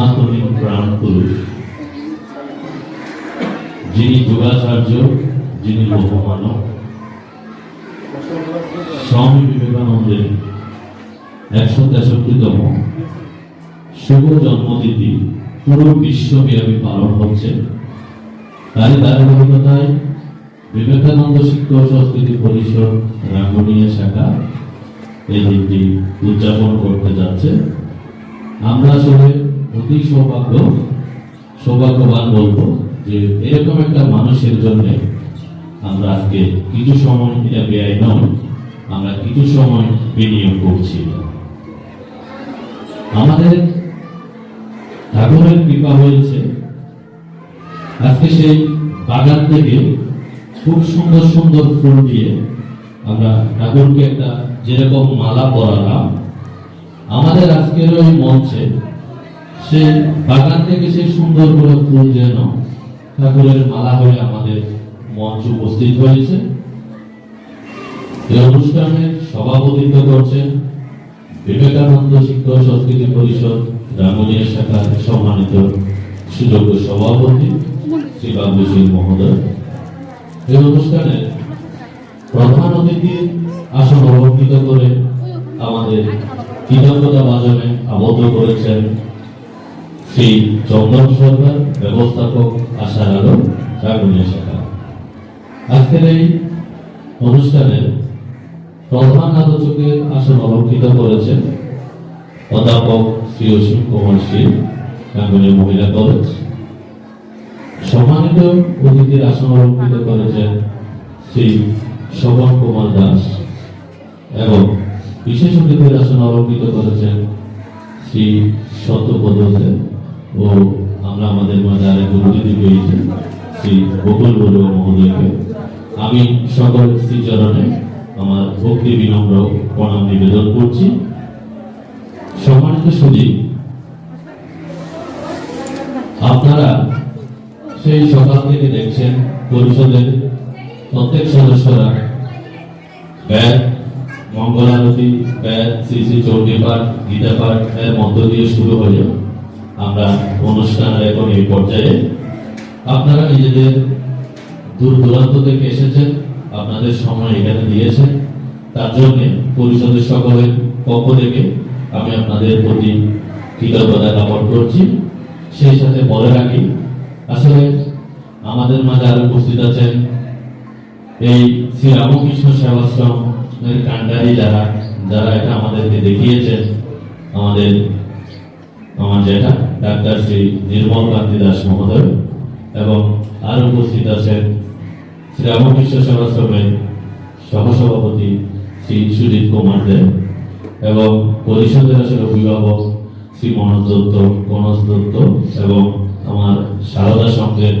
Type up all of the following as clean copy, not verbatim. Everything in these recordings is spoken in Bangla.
সনাতনী প্রাণ পুরুষ, যিনি যুগাচার্য, যিনি লোকমানব, স্বামী বিবেকানন্দের 163তম শুভ জন্মতিথি পুরো বিশ্বব্যাপী পালন হচ্ছে। তারই ধারাবাহিকতায় বিবেকানন্দ শিক্ষক সংস্কৃতি পরিষদ রাঙ্গুনিয়া শাখা এই দিনটি উদযাপন করতে যাচ্ছে। আমরা আসলে অতি সৌভাগ্যবান বলবো যে এরকম একটা মানুষের জন্য আমরা আজকে কিছু সময়, এটা ব্যয় নয়, আমরা কিছু সময় বিনিয়োগ করছি। আমাদের ঠাকুরের কৃপা হয়েছে, আজকে সেই বাগান থেকে খুব সুন্দর সুন্দর ফুল দিয়ে আমরা ঠাকুরকে একটা যেরকম মালা পরালাম, আমাদের আজকের ওই মঞ্চে সেই বাগান থেকে সেই সুন্দর করে ফুল যেন ঠাকুরের মালা হয়ে আমাদের মঞ্চ উপস্থিত হয়েছে। এই অনুষ্ঠানে সভাপতিত্ব করছেন বিবেকানন্দ শিক্ষক সংস্কৃতি পরিষদ রাঙ্গুনিয়া শাখার সম্মানিত সুযোগ্য সভাপতি শ্রী বাবলু সিং মহোদয়। এই অনুষ্ঠানে প্রধান অতিথির আসন অলঙ্কৃত করে আমাদের কৃতজ্ঞতা বাজনে আবদ্ধ করেছেন শ্রী চন্দন সরকার, ব্যবস্থাপক আশার আলো রাঙ্গুনিয়া শাখা। আজকের এই অনুষ্ঠানে প্রধান আলোচকের আসন অলঙ্কৃত করেছেন অধ্যাপক শ্রী অসীম কুমার শীল, রাঙ্গুনিয়া মহিলা কলেজ। সম্মানিত অতিথির আসন অলঙ্কৃত করেছেন শ্রী শোভন কুমার দাস এবং বিশেষ অতিথির আসন অলঙ্কৃত করেছেন শ্রী সত্যপদ সেন ও আমরা আমাদের মাঝে আরেকজন অতিথি পেয়েছি শ্রী গোকুল বড়ুয়া মহোদয়কে। আমি সকল শ্রীচরণে আমার ভক্তি বিনম্র প্রণাম নিবেদন করছি। সম্মানিত সুধী, আপনারা সেই সকাল থেকে দেখছেন পরিষদের প্রত্যেক সদস্যরা ব্যাগ, মঙ্গলারতি, ব্যাগ, শ্রী শ্রী চৌকি পাঠ, গীতা পাঠ এর মধ্য দিয়ে শুরু হয়ে আমরা অনুষ্ঠানের এখন এই পর্যায়ে। আপনারা নিজেদের দূর দূরান্ত থেকে এসেছেন, আপনাদের সময় এখানে দিয়েছেন, তার জন্য পরিষদের সকলের পক্ষ থেকে আমি আপনাদের প্রতি কৃতজ্ঞতা জ্ঞাপন করছি। সেই সাথে বলে রাখি, আসলে আমাদের মাঝে আরো উপস্থিত আছেন এই শ্রী রামকৃষ্ণ সেবাশ্রমের কান্ডারি যারা যারা এটা আমাদেরকে দেখিয়েছেন, আমার যেটা ডাক্তার শ্রী নির্মল কান্তি দাস মহোদয়, এবং আরো উপস্থিত আছেন শ্রী রামকৃষ্ণ সেবাশ্রমের সহসভাপতি শ্রী সুজিত কুমার দেব এবং পরিষদের আসলে অভিভাবক শ্রী মনোজ দত্ত, কনজ দত্ত এবং আমার সারদা সংঘের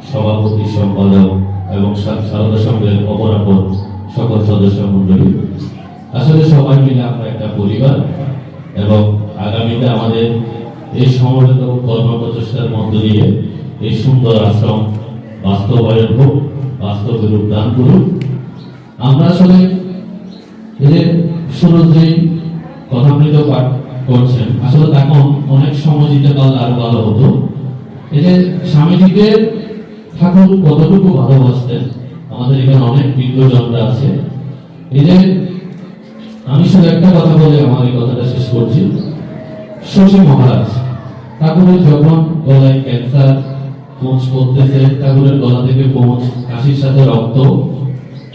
সভাপতি, সম্পাদক এবং সারদা সংঘের অপরাপর সকল সদস্য মন্ডলী। আসলে সবাই মিলে আমরা একটা পরিবার এবং আগামীতে আমাদের এই সমবেত কর্ম প্রচেষ্টার মধ্য দিয়ে এই সুন্দর আশ্রম বাস্তবায়ন হোক, বাস্তবে রূপ দান করুক। আমরা আসলে এই যে সুরজ যেই কথামৃত পাঠ করছেন, আসলে তখন অনেক সময় দিতে পারলে আরো ভালো হতো। এই যে স্বামীজিকে ঠাকুর কতটুকু ভালোবাসতেন, আমাদের এখানে অনেক বিজ্ঞজনরা আছে। এই যে আমি শুধু একটা কথা বলে আমার এই কথাটা শেষ করছি। শশী মহারাজ ঠাকুরের যখন গলায় ক্যান্সার পৌঁছ করতেছে, ঠাকুরের গলা থেকে পৌঁছ, কাশির সাথে রক্ত,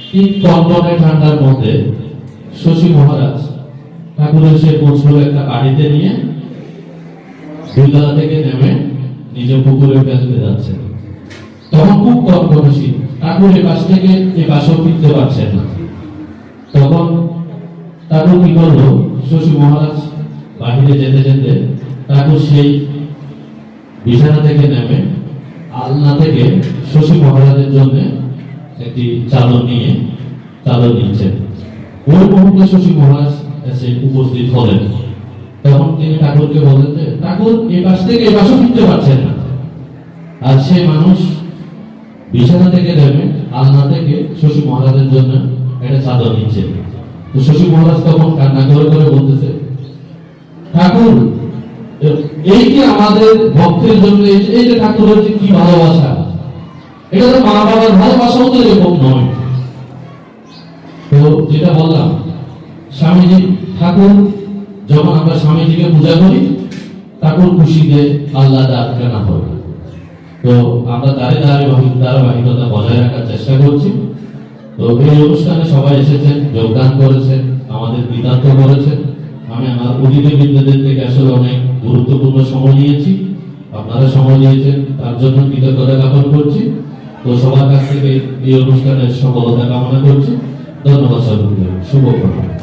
ঠিক কনকনে ঠান্ডার মধ্যে শশী মহারাজ ঠাকুরের সেই পৌঁছগুলো একটা গাড়িতে নিয়ে দুইতলা থেকে নেমে নিজে পুকুরে ফেলতে যাচ্ছে। তখন খুব কনকনে শীত, ঠাকুর এ পাশ থেকে এ পাশেও ফিরতে পারছেন না। তখন ঠাকুর কি করলো, শশী মহারাজ বাহিরে যেতে যেতে ঠাকুর সেই বিছানা থেকে নেমে আলনা থেকে শশী মহারাজের জন্য একটি চাদর নিচ্ছেন। ওই মুহূর্তে শশী মহারাজ এসে উপস্থিত হলেন। তখন তিনি ঠাকুরকে বলেন যে ঠাকুর এই পাশ থেকে এই পাশও ফিরতে পারছেন না। আর সেই মানুষ বিছানা থেকে নেমে আলনা থেকে শশী মহারাজের জন্য একটা চাদর নিচ্ছে। তো শশী মহারাজ তখন কান্না করে করে বলতেছে, ঠাকুর এই যে আমাদের ভক্তের জন্য এই যে ঠাকুরের যে কি ভালোবাসা, এটা তো মা বাবার ভালোবাসাও তো এরকম নয়। তো যেটা বললাম, স্বামীজি ঠাকুর, যখন আমরা স্বামীজিকে পূজা করি, ঠাকুর খুশিতে আল্লাহ আটকানা হয়। তো আমরা ধারাবাহিকতা বজায় রাখার চেষ্টা করছি। তো এই অনুষ্ঠানে সবাই এসেছেন, যোগদান করেছেন, আমাদের বিতার্থ করেছেন। আমি আমার অতিথিবৃন্দদের থেকে আসলে অনেক গুরুত্বপূর্ণ সময় নিয়েছি, আপনারা সময় নিয়েছেন, তার জন্য কৃতজ্ঞতা জ্ঞাপন করছি। তো সবার কাছ থেকে এই অনুষ্ঠানের সফলতা কামনা করছি। ধন্যবাদ সকলকে, শুভ প্রণাম।